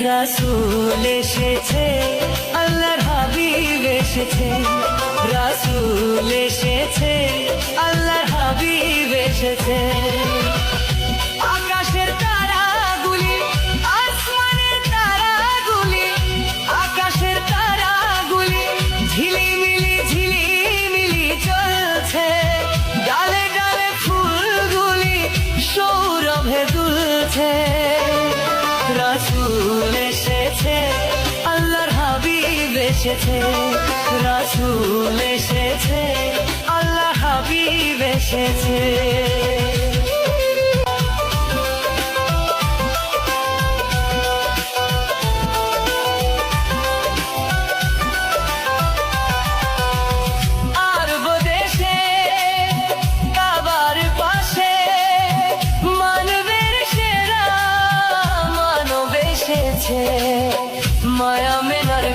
রাসূল এসেছে, আল্লাহর হাবিব এসেছে, রাসূল এসেছে, আল্লাহর হাবিব এসেছে। আকাশের তারাগুলি, আসমানের তারাগুলি, আকাশের তারাগুলি ঝিলিমিলি ঝিলিমিলি চলছে, ডালে ডালে ফুলগুলি সৌরভে দুলছে। রাসূল এসেছে, আল্লাহর হাবিব এসেছে, রাসূল এসেছে, আল্লাহর হাবিব এসেছে। আরব দেশে কাবার পাশে মানবের সেরা মানব এসেছে, মায়া মেনার